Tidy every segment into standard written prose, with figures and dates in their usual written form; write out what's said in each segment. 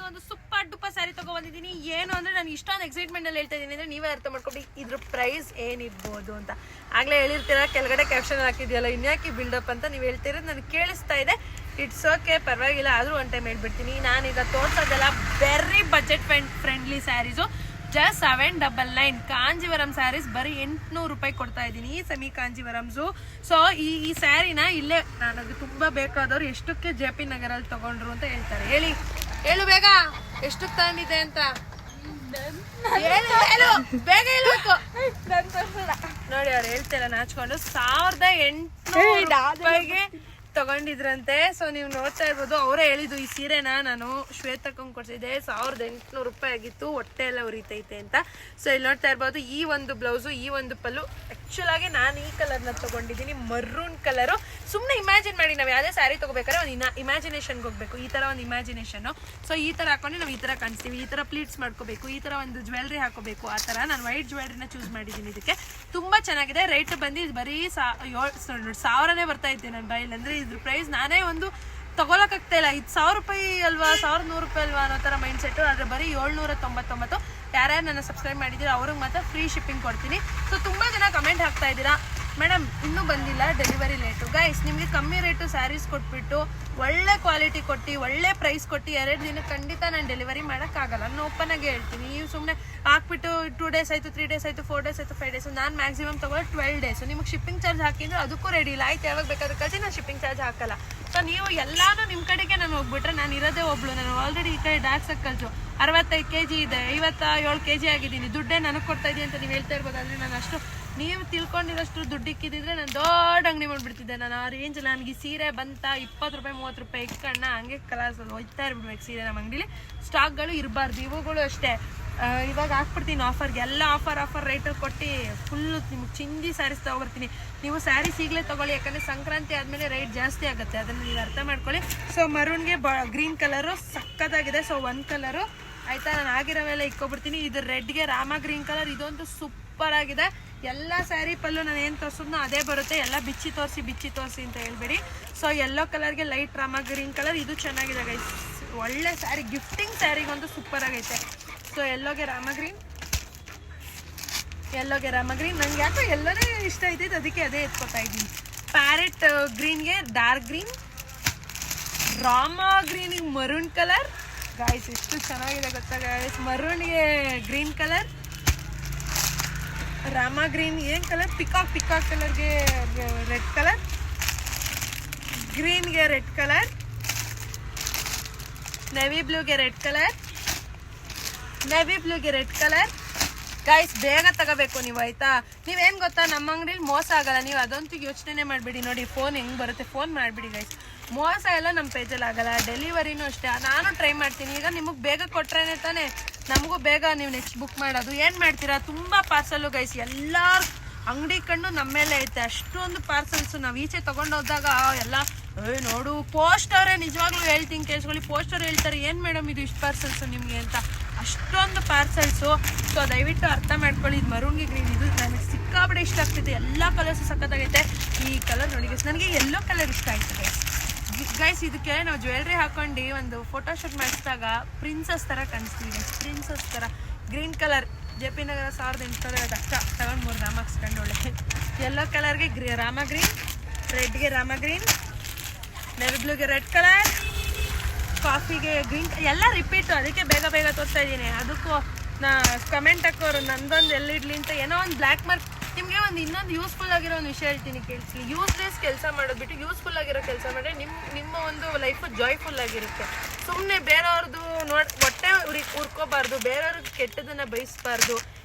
ಒಂದು super duper sari ತಗೊಬಂದಿದ್ದೀನಿ. ಏನು ಅಂದ್ರೆ ನಾನು ಇಷ್ಟೊಂದು ಎಕ್ಸೈಟ್ಮೆಂಟ್ ಅಲ್ಲಿ ಹೇಳ್ತಾ ಇದೀನಿ ಅಂದ್ರೆ ನೀವೇ ಅರ್ಥ ಮಾಡ್ಕೊಂಡು ಇದ್ರ ಪ್ರೈಸ್ ಏನಿರ್ಬೋದು ಅಂತ. ಆಗ್ಲೇ ಹೇಳಿರ್ತೀರಾ, ಕೆಳಗಡೆ ಕ್ಯಾಪ್ಷನ್ ಹಾಕಿದ್ಯಲ್ಲ ಇನ್ಯಾಕಿ ಬಿಲ್ಡಪ್ ಅಂತ ನೀವು ಹೇಳ್ತಿರೋದು ನನಗೆ ಕೇಳಿಸ್ತಾ ಇದೆ. ಇಟ್ಸ್ ಓಕೆ, ಪರವಾಗಿಲ್ಲ. ಆದ್ರೂ ಒನ್ ಟೈಮ್ ಹೇಳ್ಬಿಡ್ತೀನಿ, ನಾನೀಗ ತೋರ್ಸೋದೆಲ್ಲ very budget friendly saris. Just 799 Kanjivaram saris ಬರೀ 800 ರೂಪಾಯಿ ಕೊಡ್ತಾ ಇದ್ದೀನಿ. ಸೆಮಿ ಕಾಂಜಿವರಂಸು. ಸೊ ಈ ಸ್ಯಾರಿನ ಇಲ್ಲೇ ನನಗೆ ತುಂಬಾ ಬೇಕಾದವ್ರು ಎಷ್ಟಕ್ಕೆ JP ನಗರಲ್ಲಿ ತಗೊಂಡ್ರು ಅಂತ ಹೇಳ್ತಾರೆ. ಹೇಳು ಬೇಗ, ಎಷ್ಟಕ್ಕೆ ತಗೊಂಡಿದೆ ಅಂತ ಬೇಗ ಹೇಳ್ಬೇಕು. ನೋಡಿ ಅವ್ರು ಹೇಳ್ತಿಲ್ಲ ನಾಚ್ಕೊಂಡು 1800 ರೂಪಾಯಿಗೆ ತಗೊಂಡಿದ್ರಂತೆ. ಸೊ ನೀವು ನೋಡ್ತಾ ಇರ್ಬೋದು, ಅವರೇ ಹೇಳಿದ್ದು ಈ ಸೀರೆನ ನಾನು ಶ್ವೇತಕ್ಕಂಗೆ ಕೊಡ್ಸಿದ್ದೆ, 1800 ರೂಪಾಯಿ ಆಗಿತ್ತು, ಹೊಟ್ಟೆ ಎಲ್ಲ ಉರಿತೈತೆ ಅಂತ. ಸೊ ಇಲ್ಲಿ ನೋಡ್ತಾ ಇರ್ಬೋದು, ಈ ಒಂದು ಬ್ಲೌಸು, ಈ ಒಂದು ಪಲ್ಲು. ಆಕ್ಚುಲ್ ಆಗಿ ನಾನು ಈ ಕಲರ್ನ ತಗೊಂಡಿದ್ದೀನಿ, ಮರೂನ್ ಕಲರು. ಸುಮ್ಮನೆ ಇಮ್ಯಾಜಿನ್ ಮಾಡಿ, ನಾವು ಯಾವುದೇ ಸ್ಯಾರಿ ತಗೋಬೇಕಾದ್ರೆ ಒಂದು ಇಮ್ಯಾಜಿನೇಷನ್ಗೆ ಹೋಗ್ಬೇಕು. ಈ ಥರ ಒಂದು ಇಮ್ಯಾಜಿನೇಷನ್ನು. ಸೊ ಈ ಥರ ಹಾಕೊಂಡು ನಾವು ಈ ಥರ ಕಾಣಿಸ್ತೀವಿ, ಈ ಥರ ಪ್ಲೀಟ್ಸ್ ಮಾಡ್ಕೋಬೇಕು, ಈ ಥರ ಒಂದು ಜ್ಯುವೆಲ್ರಿ ಹಾಕೋಬೇಕು. ಆ ಥರ ನಾನು ವೈಟ್ ಜ್ಯುವೆಲ್ರಿನ ಚೂಸ್ ಮಾಡಿದ್ದೀನಿ. ಇದಕ್ಕೆ ತುಂಬ ಚೆನ್ನಾಗಿದೆ. ರೇಟ್ ಬಂದು ಬರೀ 1000ನೇ ಬರ್ತಾ ಇದ್ದೆ ನನ್ನ ಬಾಯಲ್ಲಿ. ಅಂದರೆ ಇದ್ರ ಪ್ರೈಸ್ ನಾನೇ ಒಂದು ತಗೊಳಕ್ಕಾಗ್ತಾ ಇಲ್ಲ. ಇದು 1000 ರೂಪಾಯಿ ಅಲ್ವಾ, 1100 ರೂಪಾಯಿ ಅಲ್ವಾ ಅನ್ನೋ ಥರ ಮೈಂಡ್ ಸೆಟ್ಟು. ಆದರೆ ಬರೀ 799. ಯಾರ್ಯಾರು ನನ್ನ ಸಬ್ಸ್ಕ್ರೈಬ್ ಮಾಡಿದ್ದೀರಾ ಅವ್ರಿಗೆ ಮಾತ್ರ ಫ್ರೀ ಶಿಪ್ಪಿಂಗ್ ಕೊಡ್ತೀನಿ. ಸೊ ತುಂಬ ಜನ ಕಮೆಂಟ್ ಹಾಕ್ತಾ ಇದ್ದೀರಾ, ಮೇಡಮ್ ಇನ್ನೂ ಬಂದಿಲ್ಲ, ಡೆಲಿವರಿ ಲೇಟು. ಗೈಸ್, ನಿಮಗೆ ಕಮ್ಮಿ ರೇಟು ಸ್ಯಾರೀಸ್ ಕೊಟ್ಬಿಟ್ಟು ಒಳ್ಳೆ ಕ್ವಾಲಿಟಿ ಕೊಟ್ಟು ಒಳ್ಳೆ ಪ್ರೈಸ್ ಕೊಟ್ಟು 2 ದಿನಕ್ಕೆ ಖಂಡಿತ ನಾನು ಡೆಲಿವರಿ ಮಾಡೋಕ್ಕಾಗಲ್ಲ. ನಾನು ಓಪನ್ ಆಗಿ ಹೇಳ್ತೀನಿ. ನೀವು ಸುಮ್ಮನೆ ಹಾಕ್ಬಿಟ್ಟು 2 ಡೇಸ್ ಆಯಿತು, 3 ಡೇಸ್ ಆಯಿತು, 4 ಡೇಸ್ ಆಯಿತು, 5 ಡೇಸ್, ನಾನು ಮ್ಯಾಕ್ಸಿಮಮ್ ತಗೊಳ್ಳೋ 12 ಡೇಸು. ನಿಮಗೆ ಶಿಪ್ಪಿಂಗ್ ಚಾರ್ಜ್ ಹಾಕಿದ್ರೆ ಅದಕ್ಕೂ ರೆಡಿ ಇಲ್ಲ. ಆಯ್ತು, ಯಾವಾಗ ಬೇಕಾದ್ರೆ ಕಳಿಸಿ, ನಾನು ಶಿಪ್ಪಿಂಗ್ ಚಾರ್ಜ್ ಹಾಕಲ್ಲ. ಸೊ ನೀವು ಎಲ್ಲಾನು ನಿಮ್ಮ ಕಡೆಗೆ ನಾನು ಹೋಗ್ಬಿಟ್ರೆ, ನಾನು ಇರೋದೇ ಒಬ್ಳು. ನಾನು ಆಲ್ರೆಡಿ ಈ ಕಡೆ ಡಾರ್ಕ್ ಸರ್ಕಲ್ಸು 65 kg ಇದೆ, 57 kg ಆಗಿದ್ದೀನಿ. ದುಡ್ಡೇ ನನಗೆ ಕೊಡ್ತಾ ಇದ್ದೀನಿ ಅಂತ ನೀವು ಹೇಳ್ತಾ ಇರ್ಬೋದು. ಆದರೆ ನಾನು ಅಷ್ಟು ನೀವು ತಿಳ್ಕೊಂಡಿರೋಷ್ಟು ದುಡ್ಡು ಇಕ್ಕಿದ್ರೆ ನಾನು ದೊಡ್ಡ ಅಂಗಡಿ ಮಾಡ್ಬಿಡ್ತಿದ್ದೆ. ನಾನು ಆ ರೇಂಜ್ ನನಗೆ ಸೀರೆ ಬಂತ 20 ರೂಪಾಯಿ 30 ರೂಪಾಯಿ ಇಕ್ಕಣ್ಣ ಹಂಗೆ ಕಲಾಸಲ್ಲಿ ಹೋಯ್ತಾ ಇರ್ಬಿಡ್ಬೇಕು ಸೀರೆ. ನಮ್ಮ ಅಂಗಡಿಲಿ ಸ್ಟಾಕ್ಗಳು ಇರಬಾರ್ದು. ಇವುಗಳು ಅಷ್ಟೇ. ಇವಾಗ ಹಾಕ್ಬಿಡ್ತೀನಿ ಆಫರ್ಗೆ, ಎಲ್ಲ ಆಫರ್ ರೇಟಲ್ಲಿ ಕೊಟ್ಟು ಫುಲ್ಲು ನಿಮ್ಗೆ ಚಿಂದಿ ಸ್ಯಾರೀಸ್ ತೊಗೊಬರ್ತೀನಿ. ನೀವು ಸ್ಯಾರೀಸ್ ಈಗಲೇ ತೊಗೊಳ್ಳಿ, ಯಾಕಂದರೆ ಸಂಕ್ರಾಂತಿ ಆದಮೇಲೆ ರೇಟ್ ಜಾಸ್ತಿ ಆಗುತ್ತೆ, ಅದನ್ನು ನೀವು ಅರ್ಥ ಮಾಡ್ಕೊಳ್ಳಿ. ಸೊ ಮರೂನ್ಗೆ ಗ್ರೀನ್ ಕಲರು ಸಕ್ಕತ್ತಾಗಿದೆ. ಸೊ 1 ಕಲರು ಆಯಿತಾ, ನಾನು ಆಗಿರೋವೆಲ್ಲ ಇಕ್ಕೊಬಿಡ್ತೀನಿ. ಇದು ರೆಡ್ಗೆ ರಾಮ ಗ್ರೀನ್ ಕಲರ್, ಇದೊಂದು ಸೂಪರ್ ಆಗಿದೆ. ಎಲ್ಲ ಸ್ಯಾರಿ ಪಲ್ಲು ನಾನು ಏನು ತೋರಿಸಿದ್ನೋ ಅದೇ ಬರುತ್ತೆ. ಎಲ್ಲ ಬಿಚ್ಚಿ ತೋರಿಸಿ ಅಂತ ಹೇಳ್ಬೇಡಿ. ಸೊ ಯೆಲ್ಲೋ ಕಲರ್ಗೆ ಲೈಟ್ ರಾಮ ಗ್ರೀನ್ ಕಲರ್, ಇದು ಚೆನ್ನಾಗಿದೆ ಗೈಸ್. ಒಳ್ಳೆ ಸ್ಯಾರಿ, ಗಿಫ್ಟಿಂಗ್ ಸ್ಯಾರಿಗಂತೂ ಸೂಪರ್ ಆಗೈತೆ. ಸೊ ಯೆಲ್ಲೋಗೆ ರಾಮ ಗ್ರೀನ್, ನಂಗೆ ಯಾಕೋ ಎಲ್ಲನೇ ಇಷ್ಟ ಆಯ್ತೈತೆ, ಅದಕ್ಕೆ ಅದೇ ಎತ್ಕೊತಾ ಇದ್ದೀನಿ. ಪ್ಯಾರೆಟ್ ಗ್ರೀನ್ಗೆ ಡಾರ್ಕ್ ಗ್ರೀನ್, ರಾಮ ಗ್ರೀನಿಗೆ ಮರೂನ್ ಕಲರ್. ಗಾಯ್ಸ್ ಎಷ್ಟು ಚೆನ್ನಾಗಿದೆ ಗೊತ್ತಾ ಗಾಯ್ಸ್. ಮರೂನ್ಗೆ ಗ್ರೀನ್ ಕಲರ್, ರಾಮ ಗ್ರೀನ್ ಏನು ಕಲರ್, ಪಿಕಾಕ್ ಕಲರ್ಗೆ ರೆಡ್ ಕಲರ್, ಗ್ರೀನ್ಗೆ ರೆಡ್ ಕಲರ್, ನೆವಿ ಬ್ಲೂಗೆ ರೆಡ್ ಕಲರ್. ಗಾಯ್ಸ್ ಬೇಗ ತಗೋಬೇಕು ನೀವು, ಆಯ್ತಾ. ನೀವೇನು ಗೊತ್ತಾ, ನಮ್ಮ ಅಂಗಡಿಲಿ ಮೋಸ ಆಗಲ್ಲ. ನೀವು ಅದಂತೂ ಯೋಚನೆ ಮಾಡಬೇಡಿ. ನೋಡಿ ಫೋನ್ ಹೆಂಗೆ ಬರುತ್ತೆ, ಫೋನ್ ಮಾಡಿಬಿಡಿ ಗೈಸ್. ಮೋಸ ಎಲ್ಲ ನಮ್ಮ ಪೇಜಲ್ಲಿ ಆಗಲ್ಲ. ಡೆಲಿವರಿನೂ ಅಷ್ಟೇ, ನಾನು ಟ್ರೈ ಮಾಡ್ತೀನಿ. ಈಗ ನಿಮಗೆ ಬೇಗ ಕೊಟ್ರೇನೆ ತಾನೇ ನಮಗೂ ಬೇಗ ನೀವು ನೆಕ್ಸ್ಟ್ ಬುಕ್ ಮಾಡೋದು. ಏನು ಮಾಡ್ತೀರಾ, ತುಂಬ ಪಾರ್ಸಲ್ಲು ಗೈಸ್. ಎಲ್ಲ ಅಂಗಡಿ ಕಣ್ಣು ನಮ್ಮ ಮೇಲೆ ಐತೆ. ಅಷ್ಟೊಂದು ಪಾರ್ಸಲ್ಸು ನಾವು ಈಚೆ ತೊಗೊಂಡೋದಾಗ ಎಲ್ಲ ನೋಡು ಪೋಸ್ಟರೇ. ನಿಜವಾಗ್ಲೂ ಹೇಳ್ತೀನಿ ಕೇಳಿಸ್ಕೊಳ್ಳಿ, ಪೋಸ್ಟರ್ ಹೇಳ್ತಾರೆ ಏನು ಮೇಡಮ್ ಇದು ಇಷ್ಟು ಪಾರ್ಸಲ್ಸು ನಿಮಗೆ ಅಂತ. ಅಷ್ಟೊಂದು ಪಾರ್ಸಲ್ಸು. ಸೊ ದಯವಿಟ್ಟು ಅರ್ಥ ಮಾಡ್ಕೊಳ್ಳಿ. ಇದು ಮರೂನ್ಗೆ ಗ್ರೀನ್, ಇದು ನನಗೆ ಸಿಕ್ಕಾಬಿಡೆ ಇಷ್ಟ ಆಗ್ತಿದೆ. ಎಲ್ಲ ಕಲರ್ಸು ಸಖತ್ತಾಗೈತೆ. ಈ ಕಲರ್ ನೋಡಿ ಗೈಸ್, ನನಗೆ ಯೆಲ್ಲೋ ಕಲರ್ ಇಷ್ಟ ಆಯ್ತು ಗೈಸ್. ಇದಕ್ಕೆ ನಾವು ಜ್ಯುವೆಲ್ರಿ ಹಾಕೊಂಡು ಒಂದು ಫೋಟೋಶೂಟ್ ಮಾಡಿಸಿದಾಗ ಪ್ರಿನ್ಸಸ್ ಥರ ಕಾಣಿಸ್ತೀವಿ ಗೈಸ್, ಪ್ರಿನ್ಸಸ್ ಥರ. ಗ್ರೀನ್ ಕಲರ್ JP ನಗರ 1850 ಅಕ್ಕ ತಗೊಂಡು 3 ರಾಮ ಹಾಕ್ಸ್ಕೊಂಡು ಒಳ್ಳೆ. ಯೆಲ್ಲೋ ಕಲರ್ಗೆ ರಾಮ ಗ್ರೀನ್, ರೆಡ್ಗೆ ರಾಮ ಗ್ರೀನ್, ನೆವಿ ಬ್ಲೂಗೆ ರೆಡ್ ಕಲರ್, ಕಾಫಿಗೆ ಗ್ರೀನ್. ಎಲ್ಲ ರಿಪೀಟು, ಅದಕ್ಕೆ ಬೇಗ ತೋರಿಸ್ತಾ ಇದ್ದೀನಿ. ಅದಕ್ಕೂ ಕಮೆಂಟ್ ಹಾಕೋರು ನಂದೊಂದು ಎಲ್ಲಿಡ್ಲಿ ಅಂತ. ಏನೋ ಒಂದು ಬ್ಲ್ಯಾಕ್ ಮಾರ್ಕ್. ನಿಮಗೆ ಇನ್ನೊಂದು ಯೂಸ್ಫುಲ್ ಆಗಿರೋ ಒಂದು ವಿಷಯ ಹೇಳ್ತೀನಿ ಕೇಳಿಸ್ಲಿ. ಯೂಸ್ಲೆಸ್ ಕೆಲಸ ಮಾಡೋದು ಬಿಟ್ಟು ಯೂಸ್ಫುಲ್ ಆಗಿರೋ ಕೆಲಸ ಮಾಡಿದ್ರೆ ನಿಮ್ಮ ಒಂದು ಲೈಫು ಜಾಯ್ಫುಲ್ ಆಗಿರುತ್ತೆ. ಸುಮ್ಮನೆ ಬೇರೆಯವ್ರದ್ದು ಹೊಟ್ಟೆ ಉರ್ಕೋಬಾರ್ದು, ಬೇರೆಯವ್ರಿಗೆ ಕೆಟ್ಟದನ್ನು ಬಯಸಬಾರ್ದು,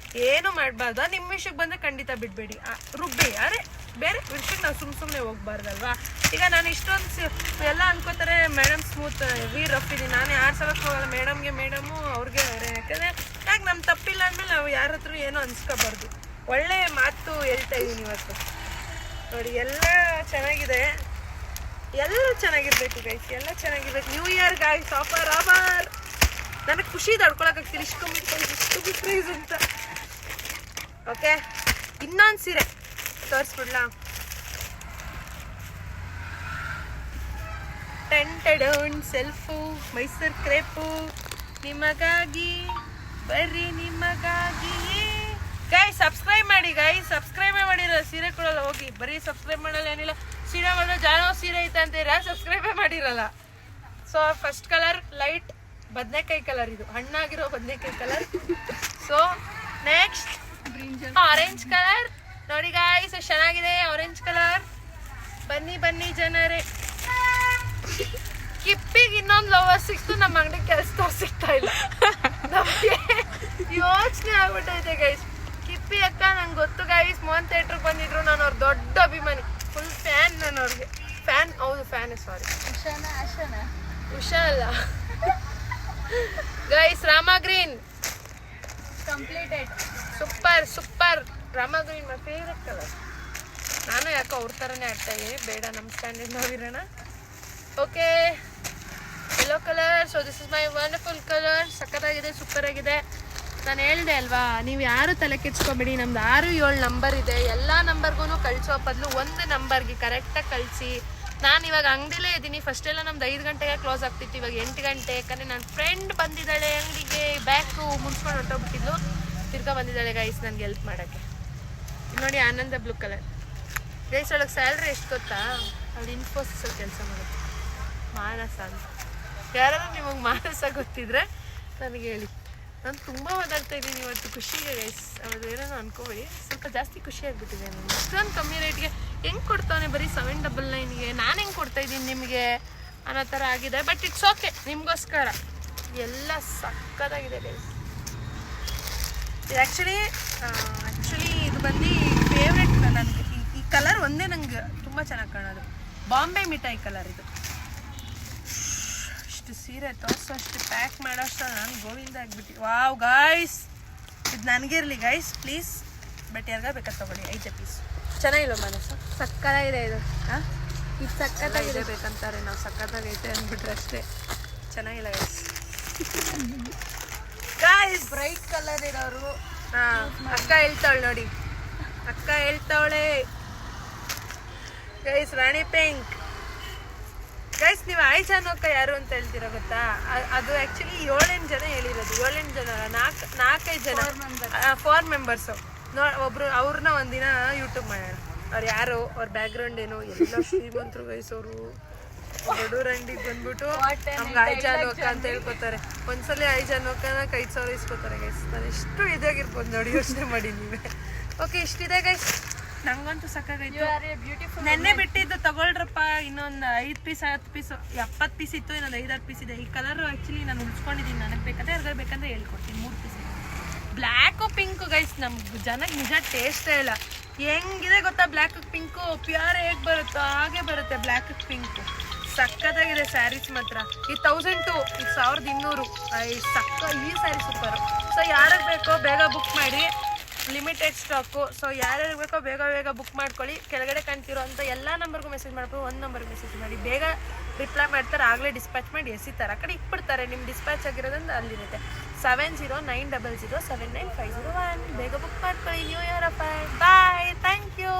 ಏನು ಮಾಡಬಾರ್ದು. ನಿಮ್ಮ ವಿಷಯಕ್ಕೆ ಬಂದರೆ ಖಂಡಿತ ಬಿಡಬೇಡಿ, ರುಬ್ಬಿ. ಅರೆ ಬೇರೆ ವಿಷಯಕ್ಕೆ ನಾವು ಸುಮ್ಮನೆ ಹೋಗ್ಬಾರ್ದಲ್ವಾ. ಈಗ ನಾನು ಇಷ್ಟೊಂದು ಎಲ್ಲ ಅನ್ಕೋತಾರೆ ಮೇಡಮ್ ಸ್ಮೂತ್ ಹೆವಿ ರಫ್ ಇದೀನಿ. ನಾನು ಯಾರು ಸಲಕ್ಕೆ ಹೋಗಲ್ಲ, ಮೇಡಮು ಅವ್ರಿಗೆ ಅವರೇ. ಯಾಕಂದರೆ ಯಾಕೆ ನಮ್ಮ ತಪ್ಪಿಲ್ಲ ಅಂದಮೇಲೆ ನಾವು ಯಾರ ಹತ್ರ ಏನೋ ಅನ್ಸ್ಕೋಬಾರ್ದು. ಒಳ್ಳೆ ಮಾತು ಹೇಳ್ತಾ ಇದ್ದೀನಿ ಇವತ್ತು. ನೋಡಿ ಎಲ್ಲ ಚೆನ್ನಾಗಿದೆ, ಎಲ್ಲರೂ ಚೆನ್ನಾಗಿರ್ಬೇಕು ಗೈಸ್, ಎಲ್ಲ ಚೆನ್ನಾಗಿರ್ಬೇಕು. New year guys, offer. ನನಗೆ ಖುಷಿ ತಡ್ಕೊಳಕ್ಕಾಗ್ತೀನಿ, ಇಷ್ಟು ಕಮ್ಮಿ ಪ್ರೈಸ್ ಅಂತ. ಓಕೆ, ಇನ್ನೊಂದು ಸೀರೆ ತೋರಿಸ್ಬಿಡ್ಲಾ. ಟೆಂಟೆಡ್ ಸೆಲ್ಫು, ಮೈಸೂರು ಕ್ರೇಪು, ನಿಮಗಾಗಿ ಬರ್ರಿ ನಿಮಗಾಗಿಯೇ. ಗೈಸ್ ಸಬ್ಸ್ಕ್ರೈಬ್ ಮಾಡಿ ಗೈಸ್, ಸಬ್ಸ್ಕ್ರೈಬೇ ಮಾಡಿರಲ್ಲ, ಸೀರೆ ಕೊಡಲ್ಲ ಹೋಗಿ, ಬರೀ ಸಬ್ಸ್ಕ್ರೈಬ್ ಮಾಡಲ್ಲ ಏನಿಲ್ಲ. ಸೀರೆ ಮಾಡಿದ್ರೆ ಜಾನೋ ಸೀರೆ ಐತೆ ಅಂತೀರಾ, ಸಬ್ಸ್ಕ್ರೈಬೇ ಮಾಡಿರಲ್ಲ. ಸೊ ಫಸ್ಟ್ ಕಲರ್ ಲೈಟ್ ಬದನೆಕಾಯಿ ಕಲರ್, ಇದು ಹಣ್ಣಾಗಿರೋ ಬದನೆಕಾಯಿ colour. So next orange colour ನೋಡಿ ಗಾಯ್ಸ್, ಚೆನ್ನಾಗಿದೆ ಆರೆಂಜ್ ಕಲರ್. ಬನ್ನಿ ಬನ್ನಿ ಜನರೇ. ಕಿಪ್ಪಿಗೆ ಇನ್ನೊಂದು ಲವರ್ ಸಿಕ್ತು, ನಮ್ಮ ಅಂಗಡಿ ಕೆಲಸದವ್ರು ಸಿಗ್ತಾ ಇಲ್ಲ. ನಮಗೆ ಯೋಚನೆ ಆಗ್ಬಿಟ್ಟೈತೆ ಗೈಸ್. ಕಿಪ್ಪಿ ಅಕ್ಕ ನಂಗೆ ಗೊತ್ತು ಗೈಸ್, ಮೋಹನ್ ಥಿಯೇಟ್ರಿಗೆ ಬಂದಿದ್ರು, ನಾನು ಅವ್ರ ದೊಡ್ಡ ಅಭಿಮಾನಿ, ಫುಲ್ ಫ್ಯಾನ್. ನಾನು ಅವ್ರಿಗೆ ಫ್ಯಾನ್, ಹೌದು ಫ್ಯಾನ್, ಸಾರಿ ಉಷಾ ಅಲ್ಲ guys. Rama green completed, super super. Rama green my favourite colour. ನಾನು ಯಾಕೋ ಅವ್ರ ಥರನೇ ಆಡ್ತಾ ಇದ್ದೀನಿ, ಬೇಡ ನಮ್ಮ ಸ್ಟ್ಯಾಂಡರ್ಡ್ ನಾವಿರೋಣ. Okay yellow colour. So this is my wonderful colour. ಸಕ್ಕತ್ತಾಗಿದೆ, ಸೂಪರ್ ಆಗಿದೆ. ನಾನು ಹೇಳ್ದೆ ಅಲ್ವಾ, ನೀವು ಯಾರು ತಲೆ ಕೆಡ್ಸ್ಕೊಬೇಡಿ, ನಮ್ದು 6-7 ನಂಬರ್ ಇದೆ. ಎಲ್ಲ ನಂಬರ್ಗೂ ಕಳಿಸೋ ಬದಲು ಒಂದು ನಂಬರ್ಗೆ ಕರೆಕ್ಟಾಗಿ ಕಳಿಸಿ. ನಾನು ಇವಾಗ ಅಂಗಡಿಲೇ ಇದ್ದೀನಿ. ಫಸ್ಟೆಲ್ಲ ನಮ್ದು 5 ಗಂಟೆಗೆ ಕ್ಲೋಸ್ ಆಗ್ತಿತ್ತು, ಇವಾಗ 8 ಗಂಟೆ. ಯಾಕಂದರೆ ನನ್ನ ಫ್ರೆಂಡ್ ಬಂದಿದ್ದಾಳೆ ಅಂಗಡಿಗೆ, ಬ್ಯಾಗು ಮುನ್ಸ್ಕೊಂಡು ಹೊರಟೋಗ್ಬಿಟ್ಟಿದ್ಲು, ತಿರ್ಗಾ ಬಂದಿದ್ದಾಳೆ ಗೈಸ್ ನನಗೆ ಹೆಲ್ಪ್ ಮಾಡೋಕ್ಕೆ. ನೋಡಿ ಆನಂದ ಬ್ಲೂ ಕಲರ್ ಗೈಸ್. ಒಳಗೆ ಸ್ಯಾಲ್ರಿ ಎಷ್ಟು ಗೊತ್ತಾ? ಅಲ್ಲಿ ಇನ್ಫೋಸಿಸಲ್ಲಿ ಕೆಲಸ ಮಾಡುತ್ತೆ, ಮಾನಸ ಅಂತ. ಯಾರಾದ್ರೂ ನಿಮಗೆ ಮಾನಸ ಗೊತ್ತಿದ್ರೆ ನನಗೆ ಹೇಳಿ. ನಾನು ತುಂಬ ಮಾತಾಡ್ತಾ ಇದ್ದೀನಿ ಇವತ್ತು ಖುಷಿಗೆ ಗೈಸ್. ಅವ್ರದ್ದು ಏನೋ ಅನ್ಕೋಬೇಡಿ, ಸ್ವಲ್ಪ ಜಾಸ್ತಿ ಖುಷಿ ಆಗಿಬಿಟ್ಟಿದೆ ನನಗೆ. ಇಷ್ಟೊಂದು ಕಮ್ಮಿ ರೇಟ್ಗೆ ಹೆಂಗೆ ಕೊಡ್ತಾನೆ, ಬರೀ 799ಗೆ ನಾನು ಹೆಂಗೆ ಕೊಡ್ತಾ ಇದ್ದೀನಿ ನಿಮಗೆ ಅನ್ನೋ ಥರ ಆಗಿದೆ. ಬಟ್ ಇಟ್ಸ್ ಓಕೆ, ನಿಮಗೋಸ್ಕರ ಎಲ್ಲ ಸಕ್ಕತ್ತಾಗಿದೆ ಗೈಸ್. ಇದು ಆ್ಯಕ್ಚುಲಿ ಇದು ಬಂದು ಫೇವ್ರೆಟ್ ನನಗೆ. ಈ ಕಲರ್ ಒಂದೇ ನಂಗೆ ತುಂಬ ಚೆನ್ನಾಗಿ ಕಾಣೋದು, ಬಾಂಬೆ ಮಿಠಾಯಿ ಕಲರ್ ಇದು. ಇಷ್ಟು ಸೀರೆ ತೋರಿಸೋ ಅಷ್ಟು ಪ್ಯಾಕ್ ಮಾಡೋಷ್ಟು ನಾನು ಗೋವಿಂದ ಆಗಿಬಿಟ್ಟು. ವಾವ್ ಗಾಯ್ಸ್, ಇದು ನನಗಿರಲಿ ಗೈಸ್ ಪ್ಲೀಸ್. ಬಟ್ ಯಾರಿಗ ಬೇಕಾದ್ರೆ ತೊಗೊಳ್ಳಿ, 5 ಪೀಸ್. ಚೆನ್ನಾಗಿಲ್ಲ ಮನಸ್ಸು, ಸಕ್ಕತ್ತಾಗಿದೆ ಇದು. ಹಾಂ ಇದು ಸಕ್ಕತ್ತಾಗಿದೆ ಬೇಕಂತಾರೆ, ನಾವು ಸಕ್ಕತ್ತಾಗೈತೆ ಅಂದ್ಬಿಟ್ರೆ ಅಷ್ಟೇ. ಚೆನ್ನಾಗಿಲ್ಲ ಗೈಸ್. ಗಾಯ್ಸ್ ಬ್ರೈಟ್ ಕಲರ್ ಇರೋರು. ಹಾಂ ಅಕ್ಕ ಹೇಳ್ತಾವಳೆ ನೋಡಿ, ಅಕ್ಕ ಹೇಳ್ತಾವಳೆ ಗೈಸ್. ರಾಣಿ ಪಿಂಕ್ ಗೈಸ್. ನೀವು ಆಯ್ಚಾನೋಕ ಯಾರು ಅಂತ ಹೇಳ್ತೀರಾ ಗೊತ್ತಾ? ಅದು ಆ್ಯಕ್ಚುಲಿ 7-8 ಜನ ಹೇಳಿರೋದು. 7-8 ಜನ, 4-5 ಜನ, 4 ಮೆಂಬರ್ಸು. ಒಬ್ರು ಅವ್ರನ್ನ ಒಂದಿನ ಯೂಟ್ಯೂಬ್ ಮಾಡೋಣ. ಅವ್ರು ಯಾರು, ಅವ್ರ ಬ್ಯಾಕ್ಗ್ರೌಂಡ್ ಏನು, ಎಲ್ಲ ಶ್ರೀಮಂತರು ಗೈಸ್. ಅವರು ಬಡೂರ್ ಅಂಗಡಿಗೆ ಬಂದ್ಬಿಟ್ಟು ನಮ್ಗೆ ಆಯ್ಚಾನೋಕ ಅಂತ ಹೇಳ್ಕೊತಾರೆ. ಒಂದ್ಸಲ ಆಯ್ಚಾನೋಕನ 5,000 ಇಸ್ಕೊತಾರೆ ಗೈಸ್. ನಾನು ಎಷ್ಟು ಇದಾಗಿರ್ಬೋದು ನೋಡಿ, ಯೋಚನೆ ಮಾಡಿ ನೀವೇ. ಓಕೆ ಇಷ್ಟಿದೆ ಗೈಸ್, ನಂಗಂತೂ ಸಾಕಾಗೈತು. ನೆನ್ನೆ ಬಿಟ್ಟಿದ್ದು ತಗೊಳ್ರಪ್ಪ, ಇನ್ನೊಂದು 5 ಪೀಸ್ 10 ಪೀಸ್ 70 ಪೀಸ್ ಇತ್ತು, ಇನ್ನೊಂದು 5-6 ಪೀಸ್ ಇದೆ. ಈ ಕಲರ್ ಆ್ಯಕ್ಚುಲಿ ನಾನು ಉಳಿಸ್ಕೊಂಡಿದ್ದೀನಿ, ನನಗೆ ಬೇಕಾದ್ರೆ ಯಾರಿಗಾರು ಬೇಕಂದ್ರೆ ಹೇಳ್ಕೊಡ್ತೀನಿ. 3 ಪೀಸ್ ಇದೆ. ಬ್ಲ್ಯಾಕು ಪಿಂಕು ಗೈಸ್, ನಮ್ಗೆ ಜನಕ್ಕೆ ನಿಜ ಟೇಸ್ಟೇ ಇಲ್ಲ. ಹೆಂಗಿದೆ ಗೊತ್ತಾ ಬ್ಲ್ಯಾಕ್ ಪಿಂಕು, ಪ್ಯೂರ್ ಹೇಗೆ ಬರುತ್ತೋ ಹಾಗೆ ಬರುತ್ತೆ ಬ್ಲ್ಯಾಕ್ ಪಿಂಕು. ಸಕ್ಕತ್ತಾಗಿದೆ ಸ್ಯಾರೀಸ್ ಮಾತ್ರ. ಈ 1002, ಇದು 1200. ಈ ಸ್ಯಾರಿ ಸೂಪರು. ಸೊ ಯಾರಿಗೆ ಬೇಕೋ ಬೇಗ ಬುಕ್ ಮಾಡಿ, ಲಿಮಿಟೆಡ್ ಸ್ಟಾಕು. ಸೊ ಯಾರ್ಯಾರು ಬೇಕೋ ಬೇಗ ಬೇಗ ಬುಕ್ ಮಾಡ್ಕೊಳ್ಳಿ. ಕೆಳಗಡೆ ಕಾಣ್ತಿರೋ ಅಂತ ಎಲ್ಲ ನಂಬರ್ಗೂ ಮೆಸೇಜ್ ಮಾಡ್ಬೋದು. ಒಂದು ನಂಬರ್ಗೆ ಮೆಸೇಜ್ ಮಾಡಿ, ಬೇಗ ರಿಪ್ಲೈ ಮಾಡ್ತಾರೆ. ಆಗಲೇ ಡಿಸ್ಪ್ಯಾಚ್ ಮಾಡಿ ಎಸಿತಾರೆ, ಆ ಕಡೆ ಇಟ್ಬಿಡ್ತಾರೆ. ನಿಮ್ಮ ಡಿಸ್ಪ್ಯಾಚ್ ಆಗಿರೋದ್ರಿಂದ ಅಲ್ಲಿರುತ್ತೆ. 7090079501. ಬೇಗ ಬುಕ್ ಮಾಡ್ಕೊಳ್ಳಿ. ನ್ಯೂ ಇಯರ್ ಅಪ್ಪ. ಬಾಯ್, ಥ್ಯಾಂಕ್ ಯು.